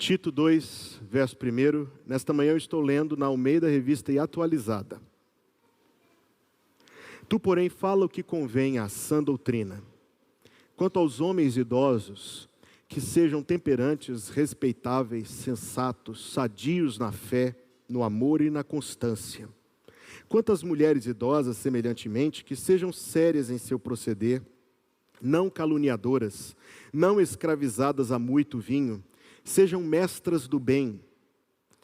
Tito 2, verso 1, nesta manhã eu estou lendo na Almeida Revista e Atualizada. Tu, porém, fala o que convém à sã doutrina. Quanto aos homens idosos, que sejam temperantes, respeitáveis, sensatos, sadios na fé, no amor e na constância. Quanto às mulheres idosas, semelhantemente, que sejam sérias em seu proceder, não caluniadoras, não escravizadas a muito vinho, sejam mestras do bem,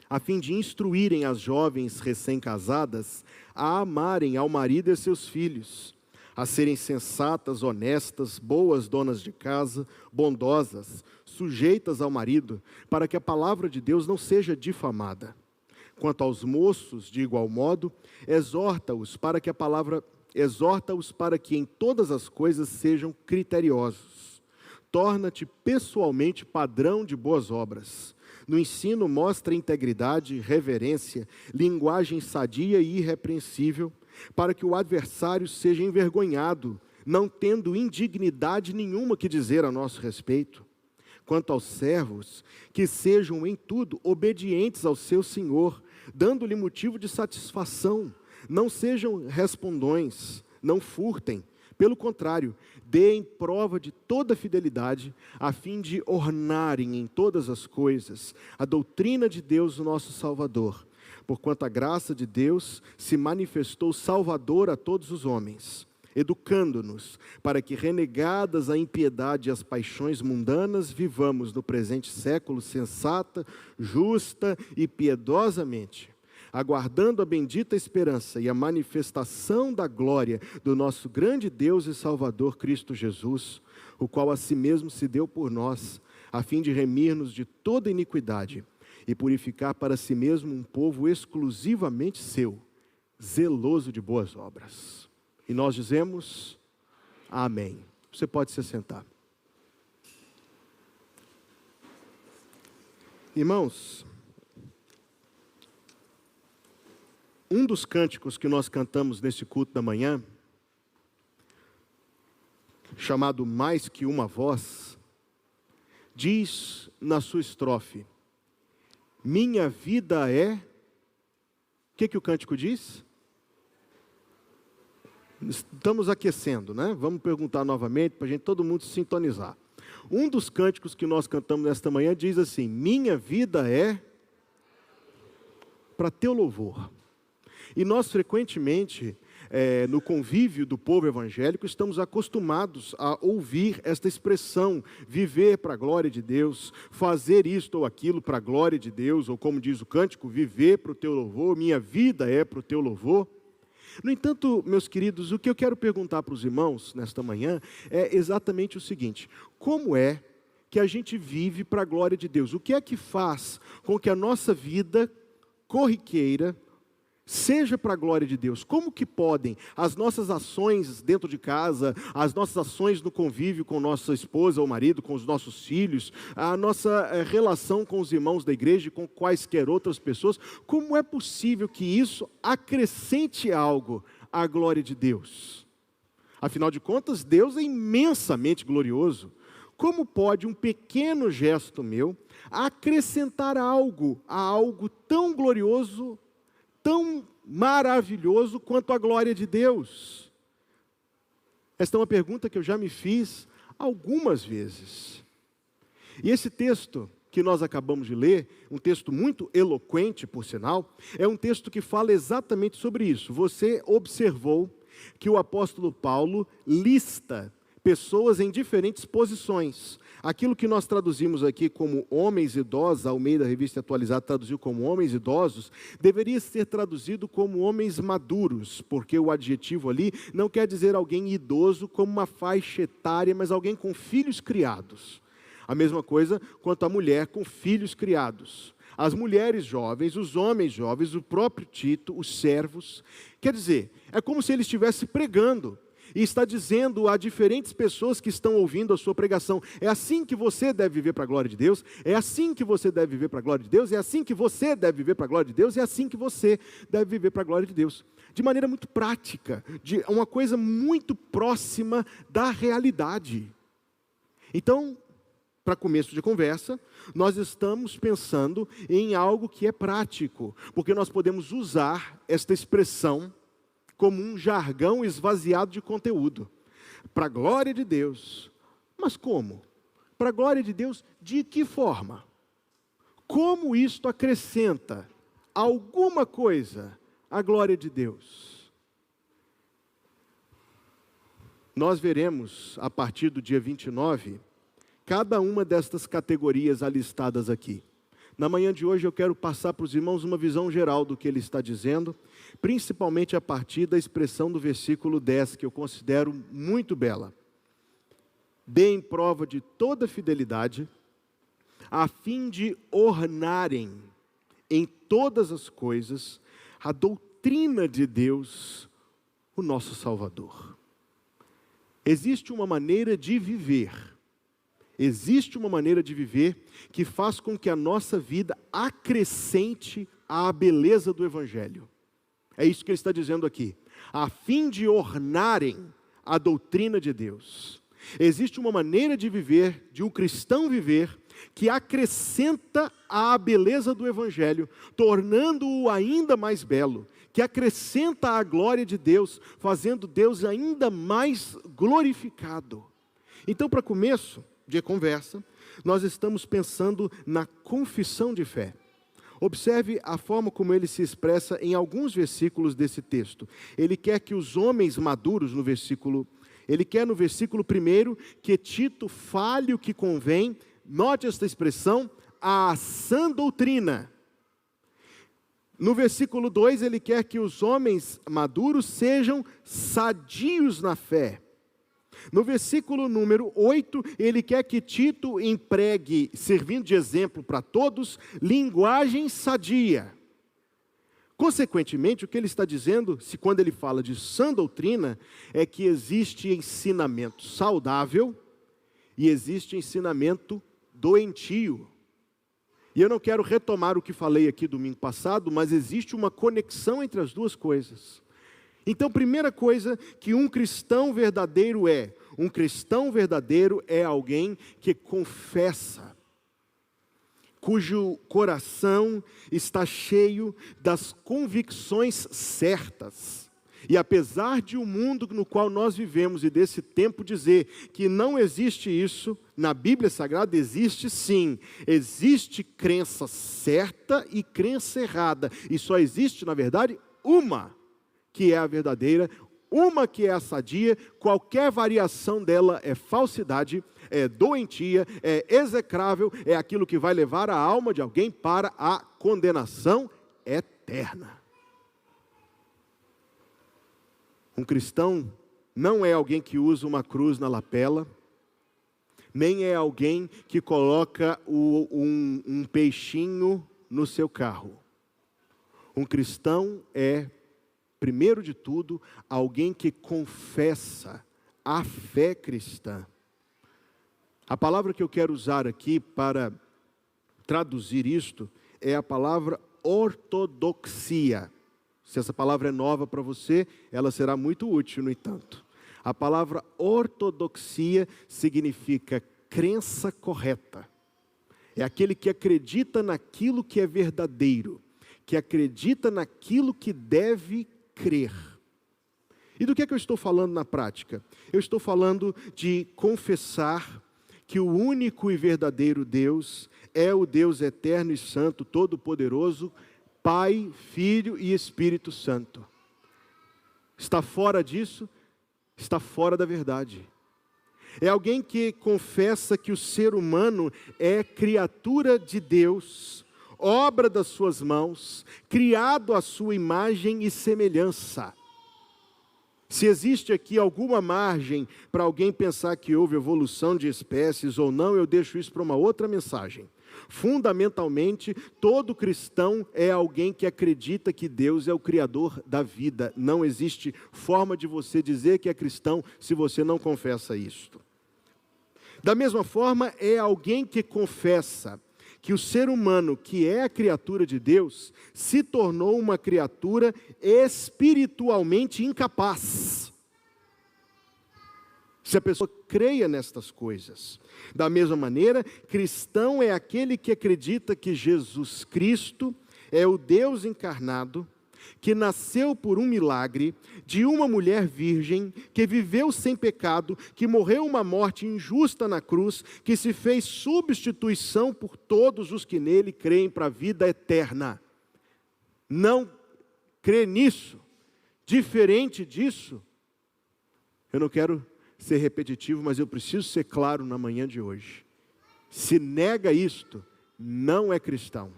a fim de instruírem as jovens recém-casadas a amarem ao marido e seus filhos, a serem sensatas, honestas, boas donas de casa, bondosas, sujeitas ao marido, para que a palavra de Deus não seja difamada. Quanto aos moços, de igual modo, exorta-os para que em todas as coisas sejam criteriosos. Torna-te pessoalmente padrão de boas obras. No ensino mostra integridade, reverência, linguagem sadia e irrepreensível, para que o adversário seja envergonhado, não tendo indignidade nenhuma que dizer a nosso respeito. Quanto aos servos, que sejam em tudo obedientes ao seu Senhor, dando-lhe motivo de satisfação, não sejam respondões, não furtem, pelo contrário, deem prova de toda fidelidade, a fim de ornarem em todas as coisas a doutrina de Deus, o nosso Salvador, porquanto a graça de Deus se manifestou salvadora a todos os homens, educando-nos para que, renegadas a impiedade e as paixões mundanas, vivamos no presente século sensata, justa e piedosamente, aguardando a bendita esperança e a manifestação da glória do nosso grande Deus e Salvador Cristo Jesus, o qual a si mesmo se deu por nós, a fim de remir-nos de toda iniquidade e purificar para si mesmo um povo exclusivamente seu, zeloso de boas obras. E nós dizemos, amém. Você pode se sentar. Irmãos, um dos cânticos que nós cantamos nesse culto da manhã, chamado Mais Que Uma Voz, diz na sua estrofe, minha vida é... O que o cântico diz? Estamos aquecendo, né? Vamos perguntar novamente para a gente, todo mundo se sintonizar. Um dos cânticos que nós cantamos nesta manhã diz assim, minha vida é para teu louvor. E nós frequentemente, no convívio do povo evangélico, estamos acostumados a ouvir esta expressão, viver para a glória de Deus, fazer isto ou aquilo para a glória de Deus, ou como diz o cântico, viver para o teu louvor, minha vida é para o teu louvor. No entanto, meus queridos, o que eu quero perguntar para os irmãos nesta manhã é exatamente o seguinte, como é que a gente vive para a glória de Deus? O que é que faz com que a nossa vida corriqueira seja para a glória de Deus? Como que podem as nossas ações dentro de casa, as nossas ações no convívio com nossa esposa ou marido, com os nossos filhos, a nossa relação com os irmãos da igreja e com quaisquer outras pessoas, como é possível que isso acrescente algo à glória de Deus? Afinal de contas, Deus é imensamente glorioso. Como pode um pequeno gesto meu acrescentar algo a algo tão glorioso, tão maravilhoso quanto a glória de Deus? Esta é uma pergunta que eu já me fiz algumas vezes. E esse texto que nós acabamos de ler, um texto muito eloquente, por sinal, é um texto que fala exatamente sobre isso. Você observou que o apóstolo Paulo lista pessoas em diferentes posições. Aquilo que nós traduzimos aqui como homens idosos, a Almeida Revista Atualizada traduziu como homens idosos, deveria ser traduzido como homens maduros, porque o adjetivo ali não quer dizer alguém idoso como uma faixa etária, mas alguém com filhos criados. A mesma coisa quanto a mulher com filhos criados. As mulheres jovens, os homens jovens, o próprio Tito, os servos. Quer dizer, é como se ele estivesse pregando e está dizendo a diferentes pessoas que estão ouvindo a sua pregação, é assim que você deve viver para a glória de Deus, é assim que você deve viver para a glória de Deus, é assim que você deve viver para a glória de Deus, é assim que você deve viver para a glória de Deus. De maneira muito prática, de uma coisa muito próxima da realidade. Então, para começo de conversa, nós estamos pensando em algo que é prático, porque nós podemos usar esta expressão como um jargão esvaziado de conteúdo. Para a glória de Deus. Mas como? Para a glória de Deus, de que forma? Como isto acrescenta alguma coisa à glória de Deus? Nós veremos, a partir do dia 29, cada uma destas categorias alistadas aqui. Na manhã de hoje eu quero passar para os irmãos uma visão geral do que ele está dizendo, principalmente a partir da expressão do versículo 10, que eu considero muito bela. Deem prova de toda fidelidade, a fim de ornarem em todas as coisas a doutrina de Deus, o nosso Salvador. Existe uma maneira de viver, que faz com que a nossa vida acrescente à beleza do Evangelho. É isso que ele está dizendo aqui. A fim de ornarem a doutrina de Deus. Existe uma maneira de viver, de um cristão viver, que acrescenta à beleza do Evangelho, tornando-o ainda mais belo, que acrescenta à glória de Deus, fazendo Deus ainda mais glorificado. Então, para começo de conversa, nós estamos pensando na confissão de fé. Observe a forma como ele se expressa em alguns versículos desse texto. Ele quer que os homens maduros, ele quer no versículo 1 que Tito fale o que convém, note esta expressão, a sã doutrina. No versículo 2, ele quer que os homens maduros sejam sadios na fé. No versículo número 8, ele quer que Tito empregue, servindo de exemplo para todos, linguagem sadia. Consequentemente, o que ele está dizendo, quando ele fala de sã doutrina, é que existe ensinamento saudável e existe ensinamento doentio. E eu não quero retomar o que falei aqui domingo passado, mas existe uma conexão entre as duas coisas. Então, primeira coisa que um cristão verdadeiro é alguém que confessa, cujo coração está cheio das convicções certas. E apesar de o mundo no qual nós vivemos e desse tempo dizer que não existe isso, na Bíblia Sagrada existe sim. Existe crença certa e crença errada. E só existe, na verdade, uma que é a verdadeira, uma que é a sadia. Qualquer variação dela é falsidade, é doentia, é execrável, é aquilo que vai levar a alma de alguém para a condenação eterna. Um cristão não é alguém que usa uma cruz na lapela, nem é alguém que coloca um peixinho no seu carro. Um cristão é, primeiro de tudo, alguém que confessa a fé cristã. A palavra que eu quero usar aqui para traduzir isto é a palavra ortodoxia. Se essa palavra é nova para você, ela será muito útil, no entanto. A palavra ortodoxia significa crença correta. É aquele que acredita naquilo que é verdadeiro, que acredita naquilo que deve crer. E do que é que eu estou falando na prática? Eu estou falando de confessar que o único e verdadeiro Deus é o Deus eterno e santo, todo-poderoso, Pai, Filho e Espírito Santo. Está fora disso? Está fora da verdade. É alguém que confessa que o ser humano é criatura de Deus, obra das suas mãos, criado à sua imagem e semelhança. Se existe aqui alguma margem para alguém pensar que houve evolução de espécies ou não, eu deixo isso para uma outra mensagem. Fundamentalmente, todo cristão é alguém que acredita que Deus é o Criador da vida. Não existe forma de você dizer que é cristão se você não confessa isto. Da mesma forma, é alguém que confessa que o ser humano, que é a criatura de Deus, se tornou uma criatura espiritualmente incapaz. Se a pessoa creia nestas coisas. Da mesma maneira, cristão é aquele que acredita que Jesus Cristo é o Deus encarnado, que nasceu por um milagre, de uma mulher virgem, que viveu sem pecado, que morreu uma morte injusta na cruz, que se fez substituição por todos os que nele creem para a vida eterna. Não crê nisso, diferente disso, eu não quero ser repetitivo, mas eu preciso ser claro na manhã de hoje. Se nega isto, não é cristão.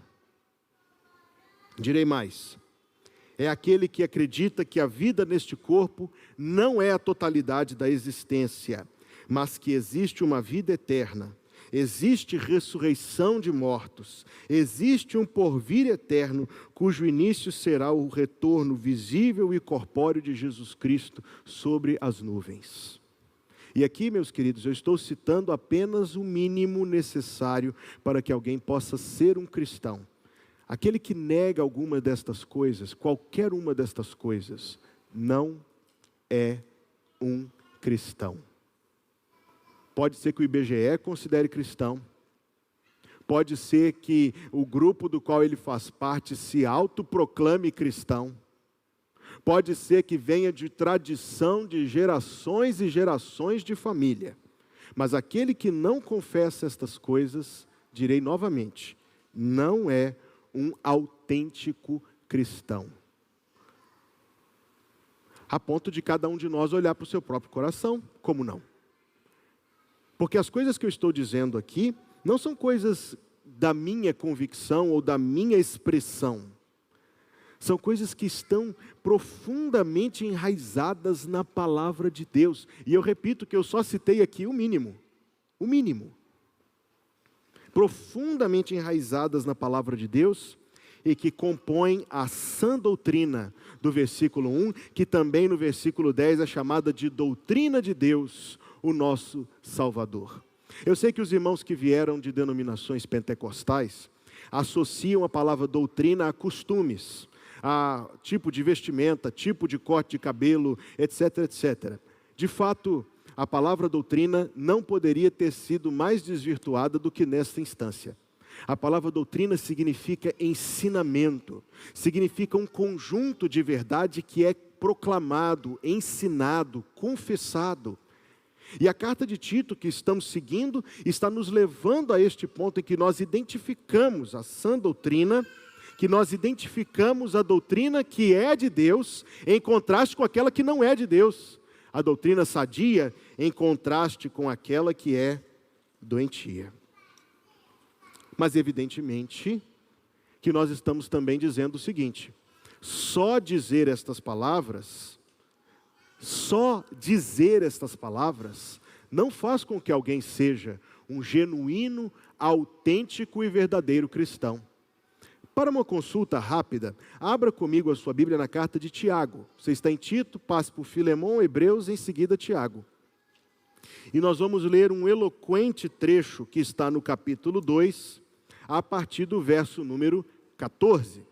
Direi mais. É aquele que acredita que a vida neste corpo não é a totalidade da existência, mas que existe uma vida eterna, existe ressurreição de mortos, existe um porvir eterno, cujo início será o retorno visível e corpóreo de Jesus Cristo sobre as nuvens. E aqui, meus queridos, eu estou citando apenas o mínimo necessário para que alguém possa ser um cristão. Aquele que nega alguma destas coisas, qualquer uma destas coisas, não é um cristão. Pode ser que o IBGE considere cristão, pode ser que o grupo do qual ele faz parte se autoproclame cristão, pode ser que venha de tradição de gerações e gerações de família, mas aquele que não confessa estas coisas, direi novamente, não é um autêntico cristão. A ponto de cada um de nós olhar para o seu próprio coração, como não? Porque as coisas que eu estou dizendo aqui, não são coisas da minha convicção ou da minha expressão. São coisas que estão profundamente enraizadas na palavra de Deus. E eu repito que eu só citei aqui o mínimo. O mínimo. Profundamente enraizadas na palavra de Deus e que compõem a sã doutrina do versículo 1, que também no versículo 10 é chamada de doutrina de Deus, o nosso Salvador. Eu sei que os irmãos que vieram de denominações pentecostais associam a palavra doutrina a costumes, a tipo de vestimenta, tipo de corte de cabelo, etc, etc. De fato, a palavra doutrina não poderia ter sido mais desvirtuada do que nesta instância. A palavra doutrina significa ensinamento, significa um conjunto de verdade que é proclamado, ensinado, confessado. E a carta de Tito que estamos seguindo está nos levando a este ponto em que nós identificamos a sã doutrina, que nós identificamos a doutrina que é de Deus, em contraste com aquela que não é de Deus. A doutrina sadia em contraste com aquela que é doentia. Mas evidentemente que nós estamos também dizendo o seguinte, só dizer estas palavras não faz com que alguém seja um genuíno, autêntico e verdadeiro cristão. Para uma consulta rápida, abra comigo a sua Bíblia na carta de Tiago. Você está em Tito, passe por Filemão, Hebreus, em seguida Tiago. E nós vamos ler um eloquente trecho que está no capítulo 2, a partir do verso número 14.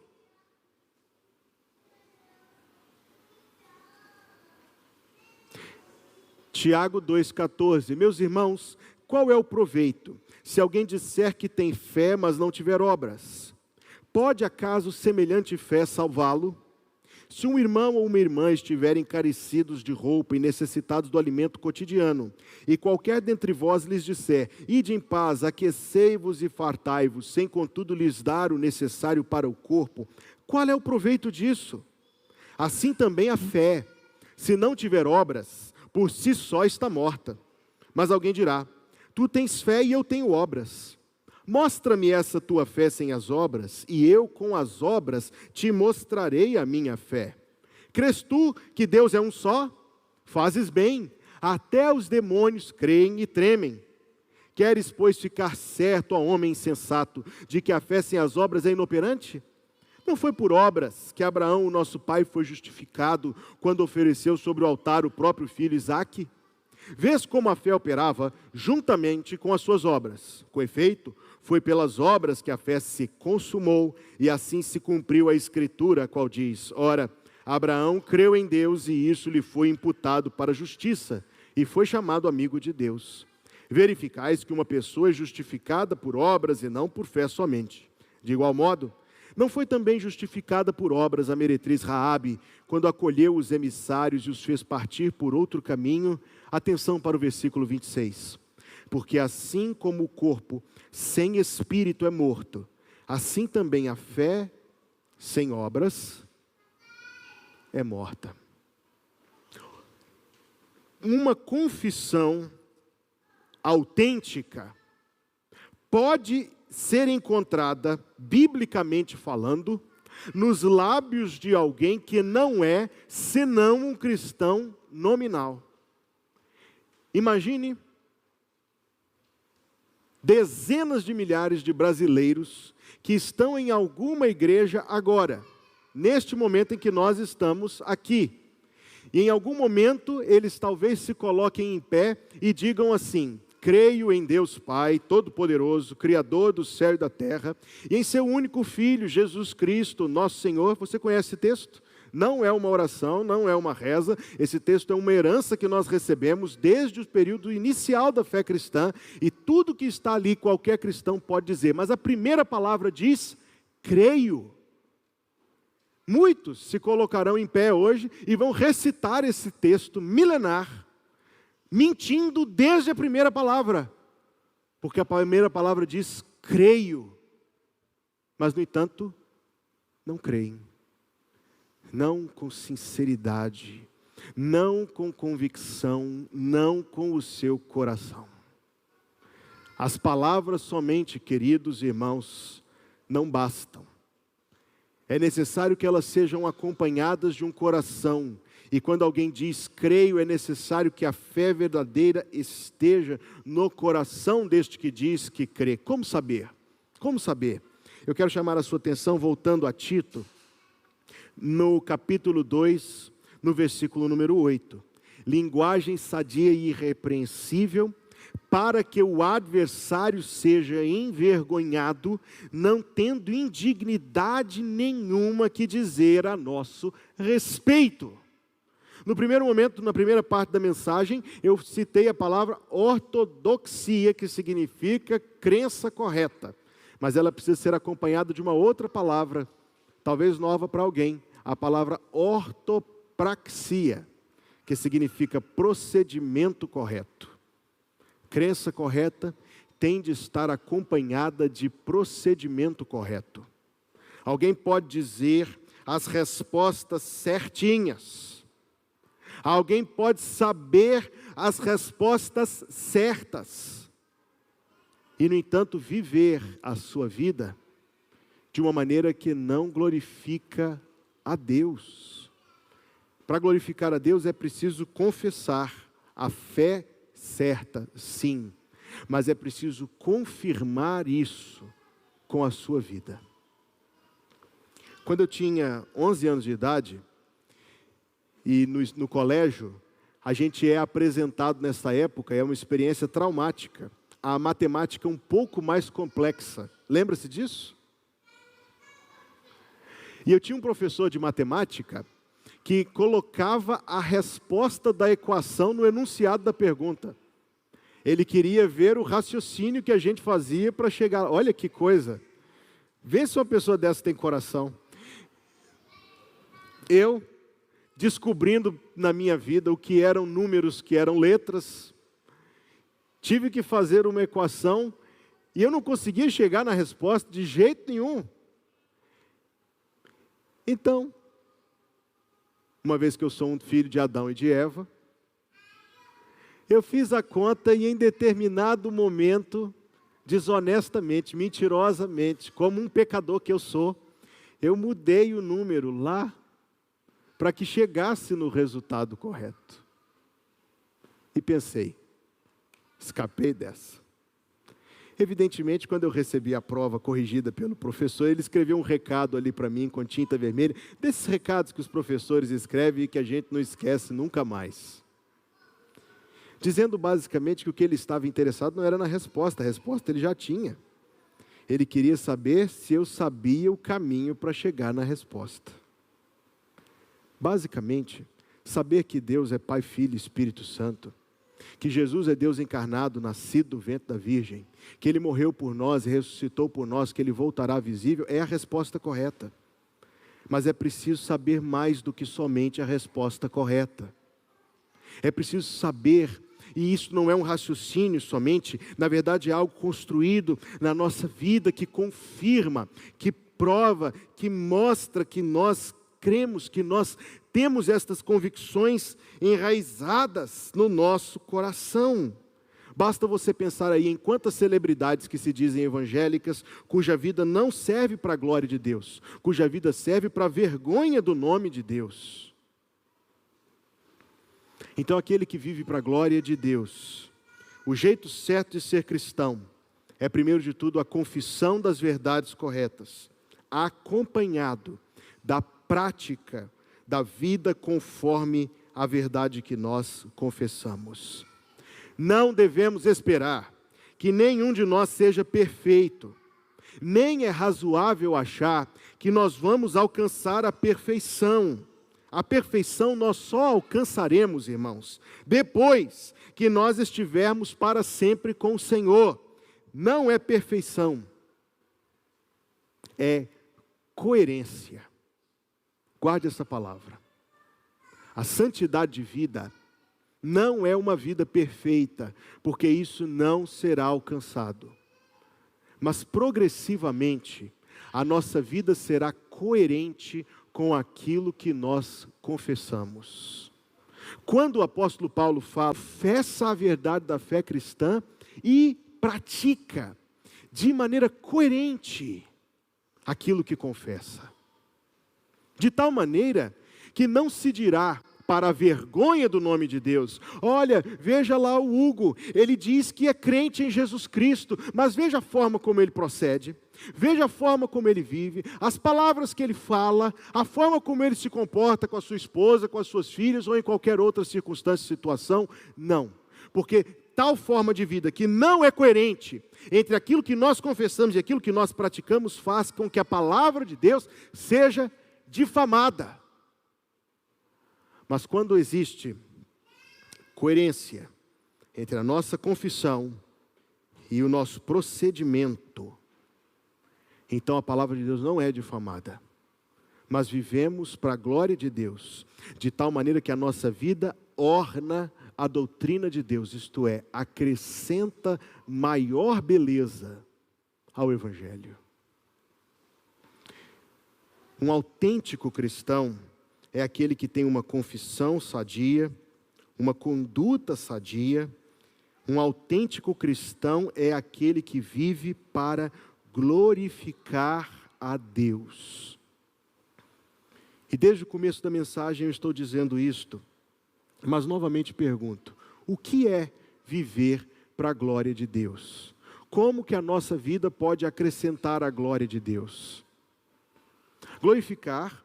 Tiago 2,14. Meus irmãos, qual é o proveito? Se alguém disser que tem fé, mas não tiver obras, pode acaso semelhante fé salvá-lo? Se um irmão ou uma irmã estiverem carecidos de roupa e necessitados do alimento cotidiano, e qualquer dentre vós lhes disser, ide em paz, aquecei-vos e fartai-vos, sem contudo lhes dar o necessário para o corpo, qual é o proveito disso? Assim também a fé, se não tiver obras, por si só está morta. Mas alguém dirá, tu tens fé e eu tenho obras. Mostra-me essa tua fé sem as obras, e eu com as obras te mostrarei a minha fé. Crês tu que Deus é um só? Fazes bem, até os demônios creem e tremem. Queres, pois, ficar certo, ó homem insensato, de que a fé sem as obras é inoperante? Não foi por obras que Abraão, o nosso pai, foi justificado quando ofereceu sobre o altar o próprio filho Isaque? Vês como a fé operava juntamente com as suas obras. Com efeito, foi pelas obras que a fé se consumou, e assim se cumpriu a Escritura, a qual diz, ora, Abraão creu em Deus e isso lhe foi imputado para a justiça, e foi chamado amigo de Deus. Verificais que uma pessoa é justificada por obras e não por fé somente. De igual modo, não foi também justificada por obras a meretriz Raabe, quando acolheu os emissários e os fez partir por outro caminho? Atenção para o versículo 26. Porque assim como o corpo sem espírito é morto, assim também a fé sem obras é morta. Uma confissão autêntica pode ser encontrada, biblicamente falando, nos lábios de alguém que não é senão um cristão nominal. Imagine dezenas de milhares de brasileiros que estão em alguma igreja agora, neste momento em que nós estamos aqui. E em algum momento eles talvez se coloquem em pé e digam assim: creio em Deus Pai Todo-Poderoso, Criador do céu e da terra, e em seu único Filho, Jesus Cristo, nosso Senhor. Você conhece esse texto? Não é uma oração, não é uma reza. Esse texto é uma herança que nós recebemos desde o período inicial da fé cristã, e tudo que está ali qualquer cristão pode dizer, mas a primeira palavra diz: creio. Muitos se colocarão em pé hoje e vão recitar esse texto milenar, mentindo desde a primeira palavra, porque a primeira palavra diz creio, mas no entanto não creem, não com sinceridade, não com convicção, não com o seu coração. As palavras somente, queridos irmãos, não bastam. É necessário que elas sejam acompanhadas de um coração. E quando alguém diz creio, é necessário que a fé verdadeira esteja no coração deste que diz que crê. Como saber? Como saber? Eu quero chamar a sua atenção, voltando a Tito, no capítulo 2, no versículo número 8. Linguagem sadia e irrepreensível, para que o adversário seja envergonhado, não tendo indignidade nenhuma que dizer a nosso respeito. No primeiro momento, na primeira parte da mensagem, eu citei a palavra ortodoxia, que significa crença correta. Mas ela precisa ser acompanhada de uma outra palavra, talvez nova para alguém, a palavra ortopraxia, que significa procedimento correto. Crença correta tem de estar acompanhada de procedimento correto. Alguém pode dizer as respostas certinhas. Alguém pode saber as respostas certas. E, no entanto, viver a sua vida de uma maneira que não glorifica a Deus. Para glorificar a Deus é preciso confessar a fé certa, sim, mas é preciso confirmar isso com a sua vida. Quando eu tinha 11 anos de idade, e no colégio, a gente é apresentado nessa época, é uma experiência traumática, a matemática um pouco mais complexa. Lembra-se disso? E eu tinha um professor de matemática que colocava a resposta da equação no enunciado da pergunta. Ele queria ver o raciocínio que a gente fazia para chegar. Olha que coisa. Vê se uma pessoa dessa tem coração. Eu, descobrindo na minha vida o que eram números, que eram letras, tive que fazer uma equação e eu não conseguia chegar na resposta de jeito nenhum. Então, uma vez que eu sou um filho de Adão e de Eva, eu fiz a conta e em determinado momento, desonestamente, mentirosamente, como um pecador que eu sou, eu mudei o número lá para que chegasse no resultado correto. E pensei, escapei dessa. Evidentemente, quando eu recebi a prova corrigida pelo professor, ele escreveu um recado ali para mim com tinta vermelha, desses recados que os professores escrevem e que a gente não esquece nunca mais. Dizendo basicamente que o que ele estava interessado não era na resposta, a resposta ele já tinha. Ele queria saber se eu sabia o caminho para chegar na resposta. Basicamente, saber que Deus é Pai, Filho e Espírito Santo que Jesus é Deus encarnado, nascido do ventre da Virgem, que Ele morreu por nós e ressuscitou por nós, que Ele voltará visível, é a resposta correta. Mas é preciso saber mais do que somente a resposta correta. É preciso saber, e isso não é um raciocínio somente, na verdade é algo construído na nossa vida, que confirma, que prova, que mostra que nós cremos, que nós temos estas convicções enraizadas no nosso coração. Basta você pensar aí em quantas celebridades que se dizem evangélicas, cuja vida não serve para a glória de Deus, cuja vida serve para a vergonha do nome de Deus. Então aquele que vive para a glória de Deus, o jeito certo de ser cristão, é primeiro de tudo a confissão das verdades corretas, acompanhado da prática da vida conforme a verdade que nós confessamos. Não devemos esperar que nenhum de nós seja perfeito, nem é razoável achar que nós vamos alcançar a perfeição. A perfeição nós só alcançaremos, irmãos, depois que nós estivermos para sempre com o Senhor. Não é perfeição, é coerência. Guarde essa palavra. A santidade de vida não é uma vida perfeita, porque isso não será alcançado. Mas progressivamente, a nossa vida será coerente com aquilo que nós confessamos. Quando o apóstolo Paulo fala, confessa a verdade da fé cristã e pratica de maneira coerente aquilo que confessa. De tal maneira que não se dirá para a vergonha do nome de Deus: olha, veja lá o Hugo, ele diz que é crente em Jesus Cristo, mas veja a forma como ele procede, veja a forma como ele vive, as palavras que ele fala, a forma como ele se comporta com a sua esposa, com as suas filhas ou em qualquer outra circunstância, situação. Não, porque tal forma de vida que não é coerente entre aquilo que nós confessamos e aquilo que nós praticamos faz com que a palavra de Deus seja difamada. Mas quando existe coerência entre a nossa confissão e o nosso procedimento, então a palavra de Deus não é difamada, mas vivemos para a glória de Deus, de tal maneira que a nossa vida orna a doutrina de Deus, isto é, acrescenta maior beleza ao Evangelho. Um autêntico cristão é aquele que tem uma confissão sadia, uma conduta sadia. Um autêntico cristão é aquele que vive para glorificar a Deus. E desde o começo da mensagem eu estou dizendo isto, mas novamente pergunto: o que é viver para a glória de Deus? Como que a nossa vida pode acrescentar a glória de Deus? Glorificar,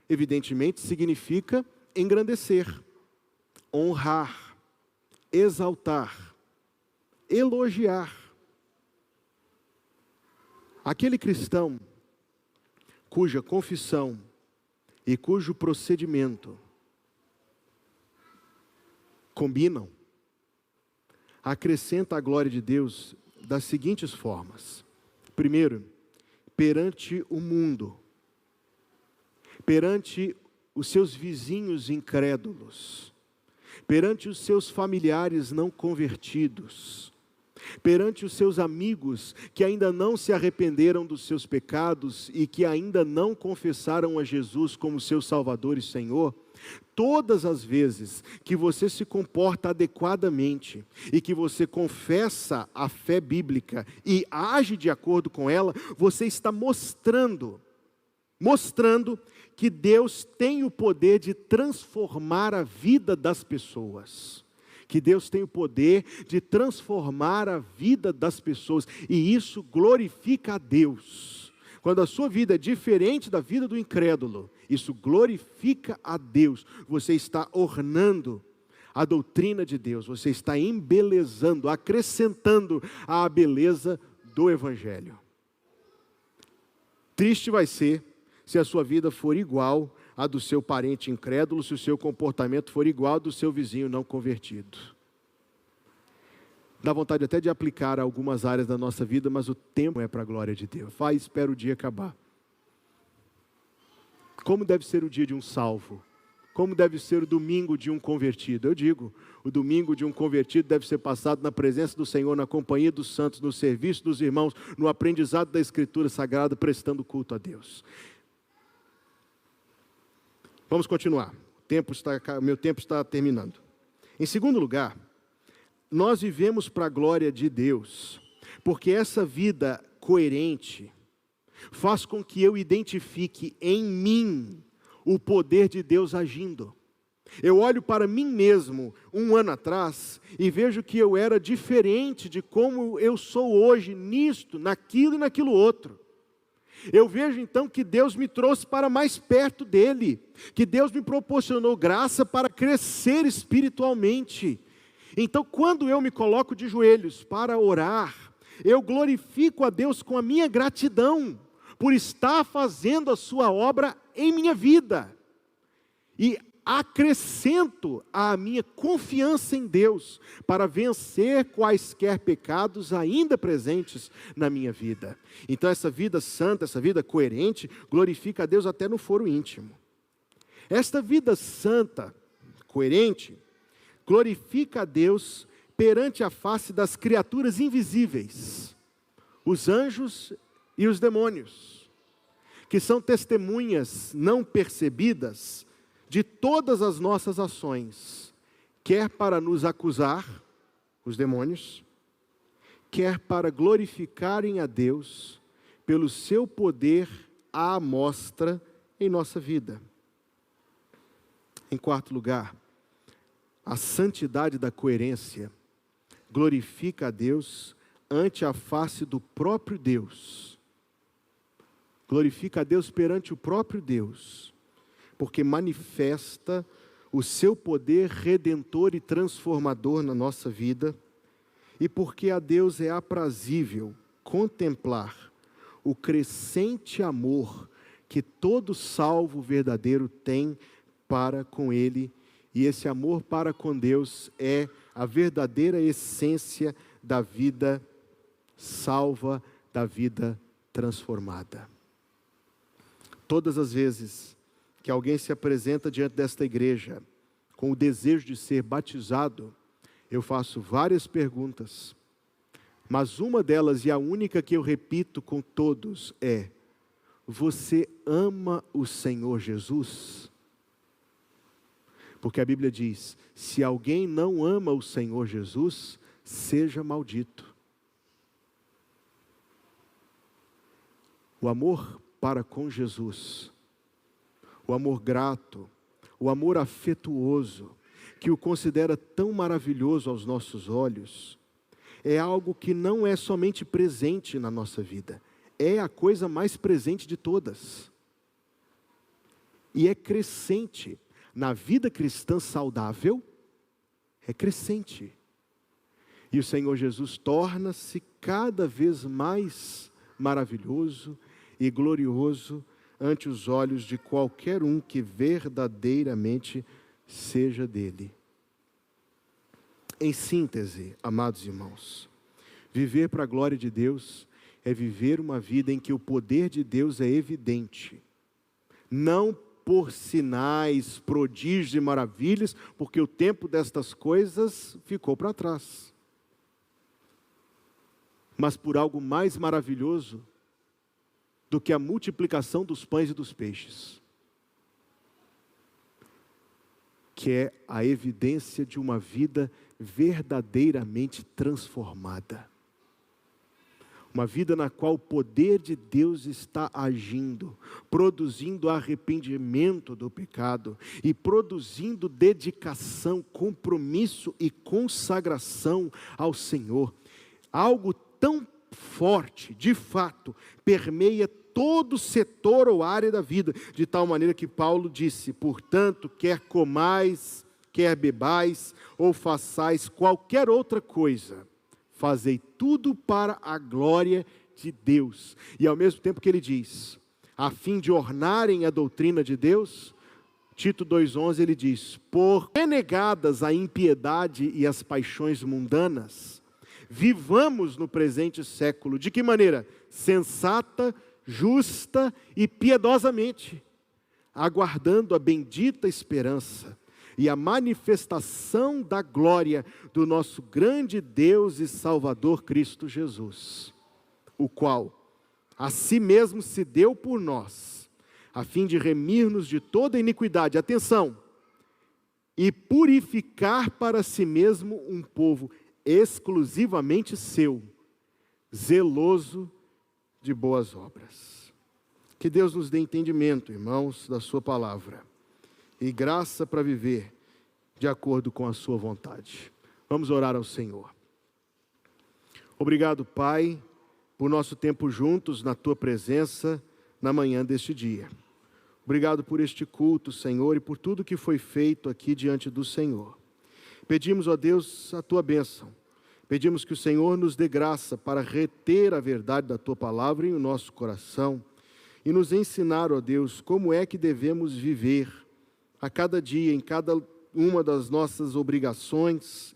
evidentemente, significa engrandecer, honrar, exaltar, elogiar. Aquele cristão cuja confissão e cujo procedimento combinam, acrescenta a glória de Deus das seguintes formas. Primeiro, perante o mundo, perante os seus vizinhos incrédulos, perante os seus familiares não convertidos, perante os seus amigos que ainda não se arrependeram dos seus pecados e que ainda não confessaram a Jesus como seu Salvador e Senhor. Todas as vezes que você se comporta adequadamente e que você confessa a fé bíblica e age de acordo com ela, você está mostrando que Deus tem o poder de transformar a vida das pessoas. Que Deus tem o poder de transformar a vida das pessoas. E isso glorifica a Deus. Quando a sua vida é diferente da vida do incrédulo, isso glorifica a Deus. Você está ornando a doutrina de Deus. Você está embelezando, acrescentando à beleza do Evangelho. Triste vai ser se a sua vida for igual à do seu parente incrédulo, se o seu comportamento for igual ao do seu vizinho não convertido. Dá vontade até de aplicar a algumas áreas da nossa vida, mas o tempo é para a glória de Deus. Vai, espera o dia acabar. Como deve ser o dia de um salvo? Como deve ser o domingo de um convertido? Eu digo, o domingo de um convertido deve ser passado na presença do Senhor, na companhia dos santos, no serviço dos irmãos, no aprendizado da Escritura Sagrada, prestando culto a Deus. Vamos continuar. Meu tempo está terminando. Em segundo lugar, nós vivemos para a glória de Deus, porque essa vida coerente faz com que eu identifique em mim o poder de Deus agindo. Eu olho para mim mesmo, um ano atrás, e vejo que eu era diferente de como eu sou hoje, nisto, naquilo e naquilo outro. Eu vejo então que Deus me trouxe para mais perto dEle, que Deus me proporcionou graça para crescer espiritualmente. Então, quando eu me coloco de joelhos para orar, eu glorifico a Deus com a minha gratidão, por estar fazendo a sua obra em minha vida. E acrescento a minha confiança em Deus, para vencer quaisquer pecados ainda presentes na minha vida. Então essa vida santa, essa vida coerente, glorifica a Deus até no foro íntimo. Esta vida santa, coerente, glorifica a Deus perante a face das criaturas invisíveis, os anjos e os demônios, que são testemunhas não percebidas de todas as nossas ações, quer para nos acusar, os demônios, quer para glorificarem a Deus pelo seu poder à mostra em nossa vida. Em quarto lugar, a santidade da coerência glorifica a Deus ante a face do próprio Deus. Glorifica a Deus perante o próprio Deus, porque manifesta o seu poder redentor e transformador na nossa vida, e porque a Deus é aprazível contemplar o crescente amor que todo salvo verdadeiro tem para com Ele, e esse amor para com Deus é a verdadeira essência da vida salva, da vida transformada. Todas as vezes que alguém se apresenta diante desta igreja com o desejo de ser batizado, eu faço várias perguntas, mas uma delas, e a única que eu repito com todos, é: você ama o Senhor Jesus? Porque a Bíblia diz: se alguém não ama o Senhor Jesus, seja maldito. O amor para com Jesus, o amor grato, o amor afetuoso, que o considera tão maravilhoso aos nossos olhos, é algo que não é somente presente na nossa vida, é a coisa mais presente de todas. E é crescente. Na vida cristã saudável, é crescente. E o Senhor Jesus torna-se cada vez mais maravilhoso e glorioso ante os olhos de qualquer um que verdadeiramente seja dele. Em síntese, amados irmãos, viver para a glória de Deus é viver uma vida em que o poder de Deus é evidente, não por sinais, prodígios e maravilhas, porque o tempo destas coisas ficou para trás, mas por algo mais maravilhoso do que a multiplicação dos pães e dos peixes, que é a evidência de uma vida verdadeiramente transformada. Uma vida na qual o poder de Deus está agindo, produzindo arrependimento do pecado e produzindo dedicação, compromisso e consagração ao Senhor. Algo tão forte, de fato, permeia todo setor ou área da vida, de tal maneira que Paulo disse: portanto, quer comais, quer bebais, ou façais qualquer outra coisa, fazei tudo para a glória de Deus. E ao mesmo tempo que ele diz, a fim de ornarem a doutrina de Deus, Tito 2,11 ele diz: por negadas a impiedade e as paixões mundanas, vivamos no presente século. De que maneira? Sensata, justa e piedosamente, aguardando a bendita esperança e a manifestação da glória do nosso grande Deus e Salvador Cristo Jesus, o qual a si mesmo se deu por nós, a fim de remir-nos de toda iniquidade, atenção, e purificar para si mesmo um povo exclusivamente seu, zeloso de boas obras. Que Deus nos dê entendimento, irmãos, da sua palavra, e graça para viver de acordo com a sua vontade. Vamos orar ao Senhor. Obrigado, Pai, por nosso tempo juntos na tua presença na manhã deste dia. Obrigado por este culto, Senhor, e por tudo que foi feito aqui diante do Senhor. Pedimos, ó Deus, a tua bênção. Pedimos que o Senhor nos dê graça para reter a verdade da tua palavra em o nosso coração e nos ensinar, ó Deus, como é que devemos viver a cada dia, em cada uma das nossas obrigações.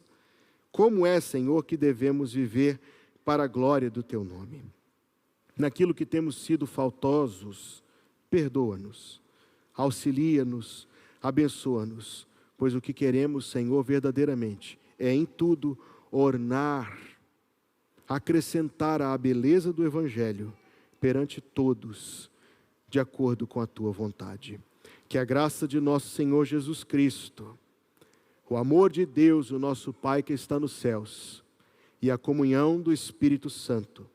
Como é, Senhor, que devemos viver para a glória do teu nome. Naquilo que temos sido faltosos, perdoa-nos, auxilia-nos, abençoa-nos, pois o que queremos, Senhor, verdadeiramente, é em tudo ornar, acrescentar a beleza do Evangelho perante todos, de acordo com a tua vontade. Que a graça de nosso Senhor Jesus Cristo, o amor de Deus, o nosso Pai que está nos céus, e a comunhão do Espírito Santo,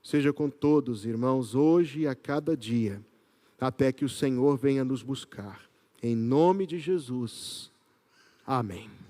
seja com todos, irmãos, hoje e a cada dia, até que o Senhor venha nos buscar. Em nome de Jesus. Amém.